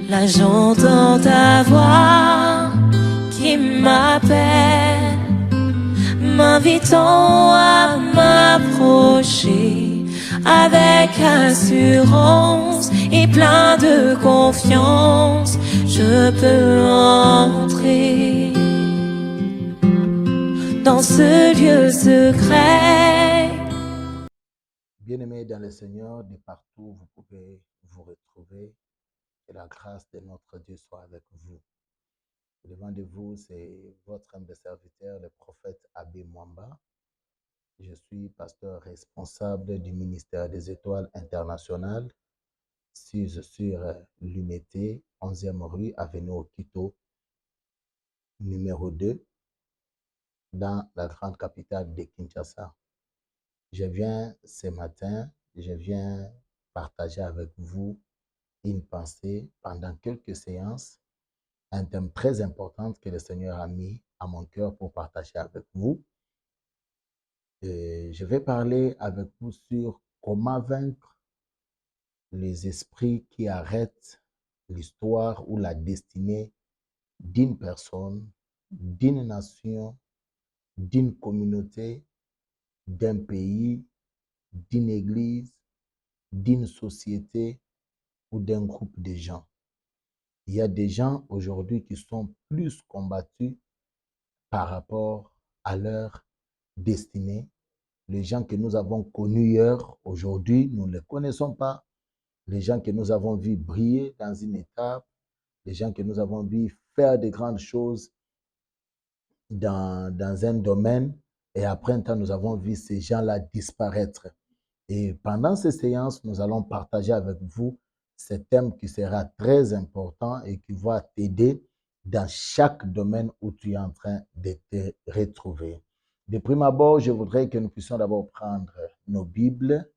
Là j'entends ta voix qui m'appelle, m'invitant à m'approcher avec assurance et plein de confiance. Je peux entrer dans ce lieu secret. Bien-aimés dans le Seigneur, de partout vous pouvez vous retrouver. Que la grâce de notre Dieu soit avec vous. Devant de vous, c'est votre humble serviteur, le prophète Abbé Mwamba. Je suis pasteur responsable du ministère des Étoiles internationales, sur l'Unité, 11e rue, avenue Okito, numéro 2, dans la grande capitale de Kinshasa. Je viens ce matin, partager avec vous une pensée pendant quelques séances, un thème très important que le Seigneur a mis à mon cœur pour partager avec vous. Et je vais parler avec vous sur comment vaincre les esprits qui arrêtent l'histoire ou la destinée d'une personne, d'une nation, d'une communauté, d'un pays, d'une église, d'une société ou d'un groupe de gens. Il y a des gens aujourd'hui qui sont plus combattus par rapport à leur destinée. Les gens que nous avons connus hier, aujourd'hui, nous ne les connaissons pas. Les gens que nous avons vus briller dans une étape, les gens que nous avons vus faire de grandes choses dans un domaine, et après un temps, nous avons vu ces gens-là disparaître. Et pendant ces séances, nous allons partager avec vous ce thème qui sera très important et qui va t'aider dans chaque domaine où tu es en train de te retrouver. De prime abord, je voudrais que nous puissions d'abord prendre nos Bibles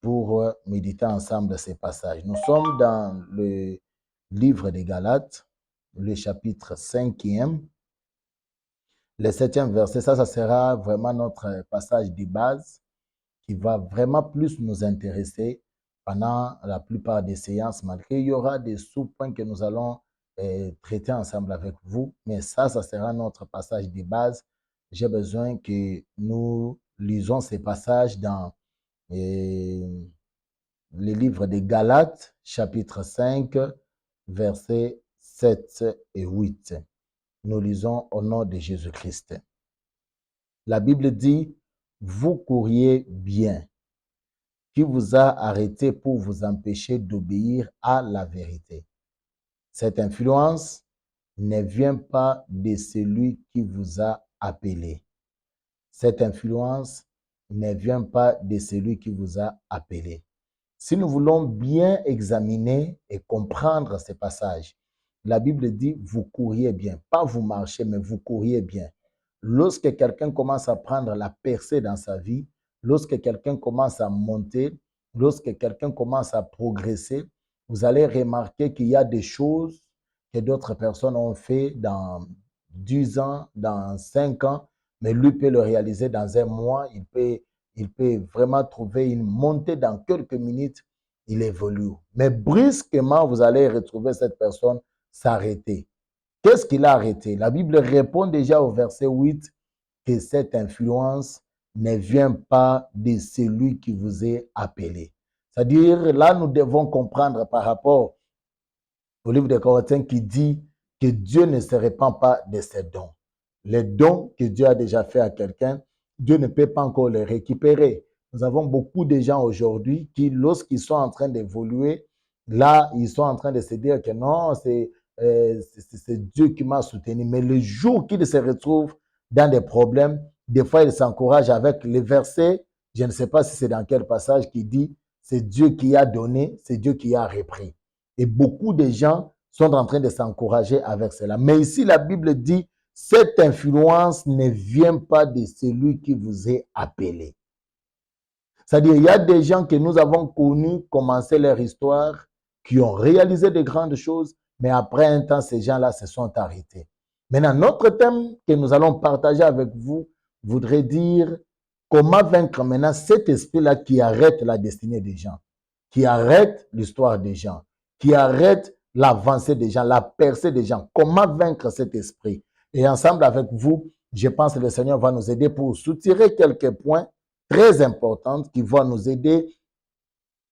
pour méditer ensemble ces passages. Nous sommes dans le livre des Galates, le chapitre 5e, le 7e verset. Ça sera vraiment notre passage de base qui va vraiment plus nous intéresser pendant la plupart des séances, malgré il y aura des sous-points que nous allons traiter ensemble avec vous, mais ça sera notre passage de base. J'ai besoin que nous lisons ces passages dans le livre des Galates, chapitre 5, versets 7 et 8. Nous lisons au nom de Jésus-Christ. La Bible dit, vous courriez bien. Qui vous a arrêté pour vous empêcher d'obéir à la vérité. Cette influence ne vient pas de celui qui vous a appelé. Cette influence ne vient pas de celui qui vous a appelé. Si nous voulons bien examiner et comprendre ces passages, la Bible dit vous courriez bien, pas vous marchez, mais vous courriez bien. Lorsque quelqu'un commence à prendre la percée dans sa vie, lorsque quelqu'un commence à monter, lorsque quelqu'un commence à progresser, vous allez remarquer qu'il y a des choses que d'autres personnes ont fait dans 10 ans, dans 5 ans, mais lui peut le réaliser dans un mois, il peut vraiment trouver une montée dans quelques minutes, il évolue. Mais brusquement, vous allez retrouver cette personne s'arrêter. Qu'est-ce qu'il a arrêté? La Bible répond déjà au verset 8 que cette influence ne vient pas de celui qui vous est appelé. C'est-à-dire, là, nous devons comprendre par rapport au livre de Corinthiens qui dit que Dieu ne se répand pas de ses dons. Les dons que Dieu a déjà fait à quelqu'un, Dieu ne peut pas encore les récupérer. Nous avons beaucoup de gens aujourd'hui qui, lorsqu'ils sont en train d'évoluer, là, ils sont en train de se dire que non, c'est Dieu qui m'a soutenu. Mais le jour qu'ils se retrouvent dans des problèmes, des fois, ils s'encouragent avec les versets. Je ne sais pas si c'est dans quel passage qui dit, c'est Dieu qui a donné, c'est Dieu qui a repris. Et beaucoup de gens sont en train de s'encourager avec cela. Mais ici, la Bible dit, cette influence ne vient pas de celui qui vous est appelé. C'est-à-dire, il y a des gens que nous avons connus, commencé leur histoire, qui ont réalisé de grandes choses, mais après un temps, ces gens-là se sont arrêtés. Maintenant, notre thème que nous allons partager avec vous voudrait dire comment vaincre maintenant cet esprit-là qui arrête la destinée des gens, qui arrête l'histoire des gens, qui arrête l'avancée des gens, la percée des gens. Comment vaincre cet esprit? Et ensemble avec vous, je pense que le Seigneur va nous aider pour soutirer quelques points très importants qui vont nous aider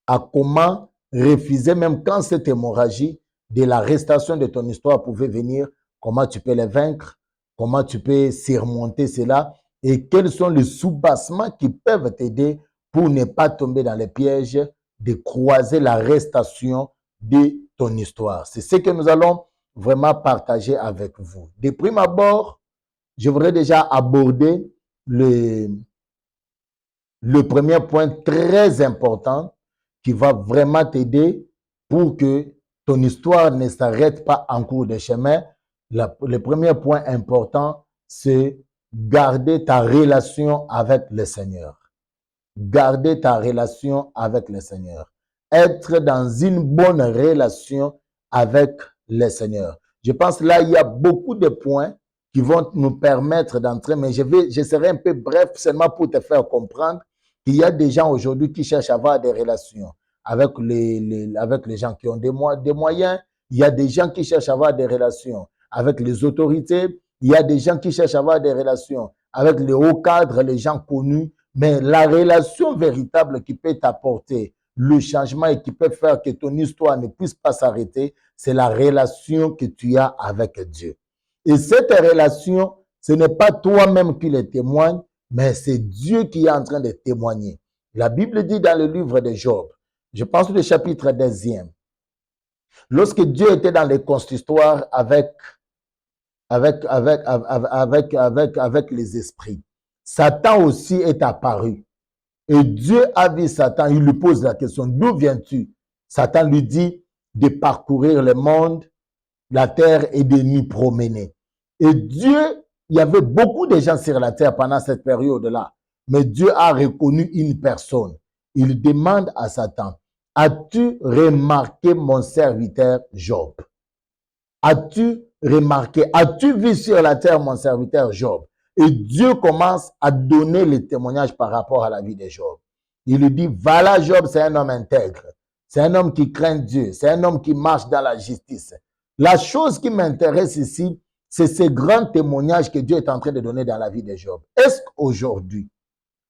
à comment refuser, même quand cette hémorragie de l'arrestation de ton histoire pouvait venir, comment tu peux les vaincre, comment tu peux surmonter cela et quels sont les soubassements qui peuvent t'aider pour ne pas tomber dans les pièges de croiser l'arrestation de ton histoire. C'est ce que nous allons vraiment partager avec vous. De prime abord, je voudrais déjà aborder le premier point très important qui va vraiment t'aider pour que ton histoire ne s'arrête pas en cours de chemin. Le premier point important, c'est garder ta relation avec le Seigneur. Garder ta relation avec le Seigneur. Être dans une bonne relation avec le Seigneur. Je pense là, il y a beaucoup de points qui vont nous permettre d'entrer, mais je serai un peu bref seulement pour te faire comprendre qu'il y a des gens aujourd'hui qui cherchent à avoir des relations avec les gens qui ont des moyens. Il y a des gens qui cherchent à avoir des relations avec les autorités. Il y a des gens qui cherchent à avoir des relations avec les hauts cadres, les gens connus. Mais la relation véritable qui peut t'apporter le changement et qui peut faire que ton histoire ne puisse pas s'arrêter, c'est la relation que tu as avec Dieu. Et cette relation, ce n'est pas toi-même qui le témoigne, mais c'est Dieu qui est en train de témoigner. La Bible dit dans le livre de Job, je pense au chapitre 10e, lorsque Dieu était dans les consistoires avec les esprits, Satan aussi est apparu. Et Dieu a vu Satan, il lui pose la question, d'où viens-tu? Satan lui dit de parcourir le monde, la terre et de nous promener. Et Dieu, il y avait beaucoup de gens sur la terre pendant cette période-là, mais Dieu a reconnu une personne. Il demande à Satan, as-tu remarqué mon serviteur Job? As-tu remarqué, as-tu vu sur la terre mon serviteur Job? Et Dieu commence à donner les témoignages par rapport à la vie de Job. Il lui dit, voilà Job, c'est un homme intègre. C'est un homme qui craint Dieu. C'est un homme qui marche dans la justice. La chose qui m'intéresse ici, c'est ces grands témoignages que Dieu est en train de donner dans la vie de Job. Est-ce qu'aujourd'hui,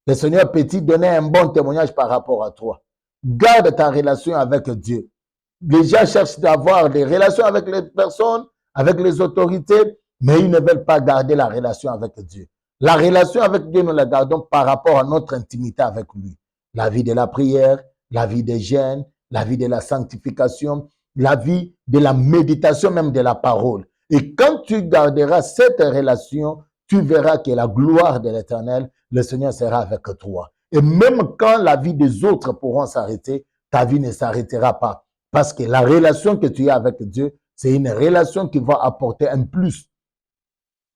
le Seigneur peut-il donner un bon témoignage par rapport à toi? Garde ta relation avec Dieu. Les gens cherchent d'avoir des relations avec les personnes, avec les autorités, mais ils ne veulent pas garder la relation avec Dieu. La relation avec Dieu, nous la gardons par rapport à notre intimité avec lui. La vie de la prière, la vie des jeûnes, la vie de la sanctification, la vie de la méditation, même de la parole. Et quand tu garderas cette relation, tu verras que la gloire de l'Éternel, le Seigneur sera avec toi. Et même quand la vie des autres pourront s'arrêter, ta vie ne s'arrêtera pas. Parce que la relation que tu as avec Dieu, c'est une relation qui va apporter un plus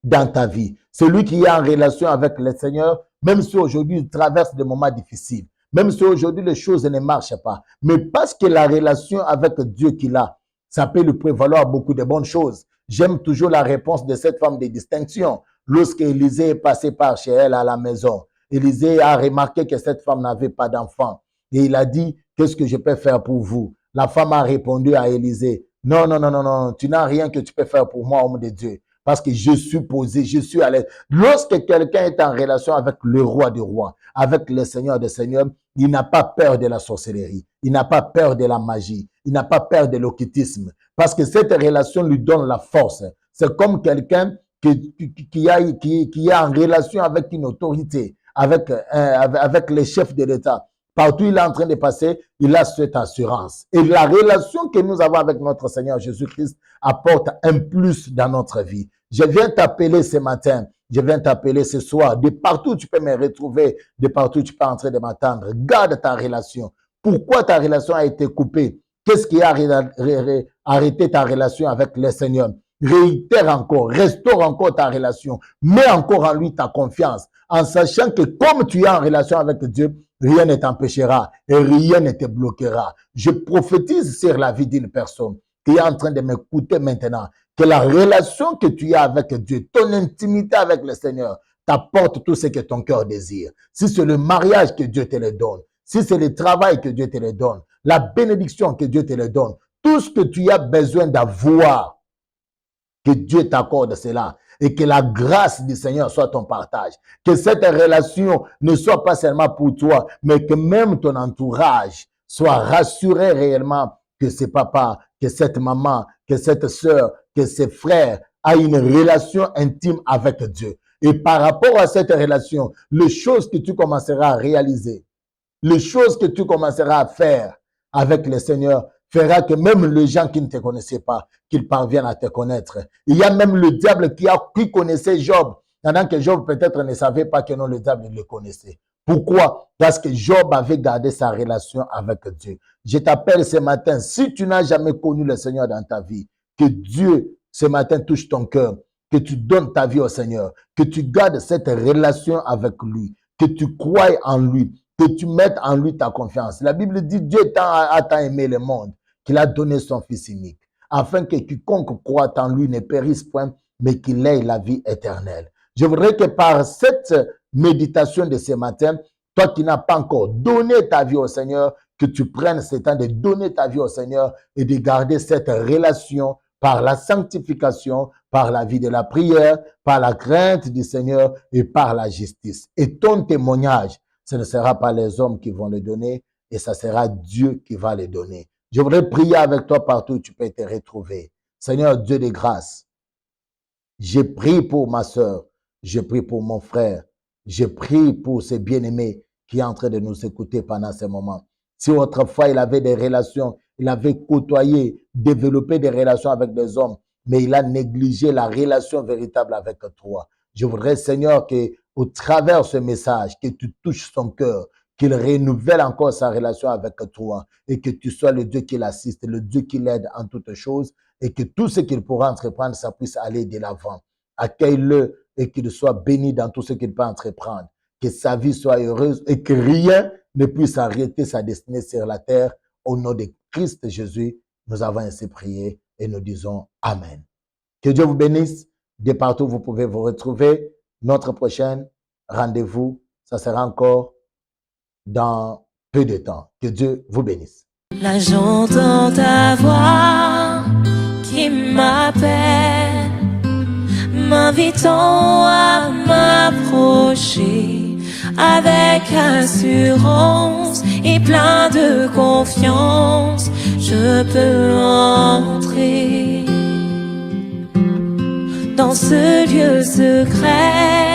dans ta vie. Celui qui est en relation avec le Seigneur, même si aujourd'hui il traverse des moments difficiles, même si aujourd'hui les choses ne marchent pas, mais parce que la relation avec Dieu qu'il a, ça peut lui prévaloir beaucoup de bonnes choses. J'aime toujours la réponse de cette femme de distinction. Lorsque Élisée est passé par chez elle à la maison, Élisée a remarqué que cette femme n'avait pas d'enfant. Et il a dit, qu'est-ce que je peux faire pour vous? La femme a répondu à Élisée, non, non, non, non, non, tu n'as rien que tu peux faire pour moi, homme de Dieu. Parce que je suis posé, je suis à l'aise. Lorsque quelqu'un est en relation avec le roi des rois, avec le Seigneur des seigneurs, il n'a pas peur de la sorcellerie, il n'a pas peur de la magie, il n'a pas peur de l'occultisme. Parce que cette relation lui donne la force. C'est comme quelqu'un qui est en relation avec une autorité, avec les chefs de l'État. Partout où il est en train de passer, il a cette assurance. Et la relation que nous avons avec notre Seigneur Jésus-Christ apporte un plus dans notre vie. Je viens t'appeler ce matin, je viens t'appeler ce soir. De partout tu peux me retrouver, de partout tu peux entrer de m'attendre. Garde ta relation. Pourquoi ta relation a été coupée? Qu'est-ce qui a arrêté ta relation avec le Seigneur? Réitère encore, restaure encore ta relation. Mets encore en lui ta confiance, en sachant que comme tu es en relation avec Dieu, rien ne t'empêchera et rien ne te bloquera. Je prophétise sur la vie d'une personne qui est en train de m'écouter maintenant, que la relation que tu as avec Dieu, ton intimité avec le Seigneur, t'apporte tout ce que ton cœur désire. Si c'est le mariage que Dieu te le donne, si c'est le travail que Dieu te le donne, la bénédiction que Dieu te le donne, tout ce que tu as besoin d'avoir, que Dieu t'accorde cela et que la grâce du Seigneur soit ton partage. Que cette relation ne soit pas seulement pour toi, mais que même ton entourage soit rassuré réellement que ce papa, que cette maman, que cette sœur, que ces frères a une relation intime avec Dieu. Et par rapport à cette relation, les choses que tu commenceras à réaliser, les choses que tu commenceras à faire avec le Seigneur fera que même les gens qui ne te connaissaient pas, qu'ils parviennent à te connaître. Il y a même le diable qui connaissait Job, pendant que Job peut-être ne savait pas que non, le diable le connaissait. Pourquoi? Parce que Job avait gardé sa relation avec Dieu. Je t'appelle ce matin, si tu n'as jamais connu le Seigneur dans ta vie, que Dieu ce matin touche ton cœur, que tu donnes ta vie au Seigneur, que tu gardes cette relation avec lui, que tu croies en lui, que tu mettes en lui ta confiance. La Bible dit, Dieu a tant aimé le monde qu'il a donné son Fils unique, afin que quiconque croit en lui ne périsse point, mais qu'il ait la vie éternelle. Je voudrais que par cette méditation de ce matin, toi qui n'as pas encore donné ta vie au Seigneur, que tu prennes ce temps de donner ta vie au Seigneur et de garder cette relation par la sanctification, par la vie de la prière, par la crainte du Seigneur et par la justice. Et ton témoignage, ce ne sera pas les hommes qui vont le donner, et ça sera Dieu qui va le donner. Je voudrais prier avec toi partout où tu peux te retrouver. Seigneur Dieu de grâce, je prie pour ma soeur, je prie pour mon frère, je prie pour ces bien-aimés qui sont en train de nous écouter pendant ce moment. Si autrefois il avait des relations, il avait côtoyé, développé des relations avec des hommes, mais il a négligé la relation véritable avec toi. Je voudrais, Seigneur, que au travers de ce message, que tu touches son cœur, qu'il renouvelle encore sa relation avec toi et que tu sois le Dieu qui l'assiste, le Dieu qui l'aide en toutes choses et que tout ce qu'il pourra entreprendre, ça puisse aller de l'avant. Accueille-le et qu'il soit béni dans tout ce qu'il peut entreprendre. Que sa vie soit heureuse et que rien ne puisse arrêter sa destinée sur la terre. Au nom de Christ Jésus, nous avons ainsi prié et nous disons Amen. Que Dieu vous bénisse. De partout, vous pouvez vous retrouver. Notre prochain rendez-vous, ça sera encore dans peu de temps. Que Dieu vous bénisse. Là j'entends ta voix qui m'appelle, m'invitant à m'approcher avec assurance et plein de confiance. Je peux entrer dans ce lieu secret.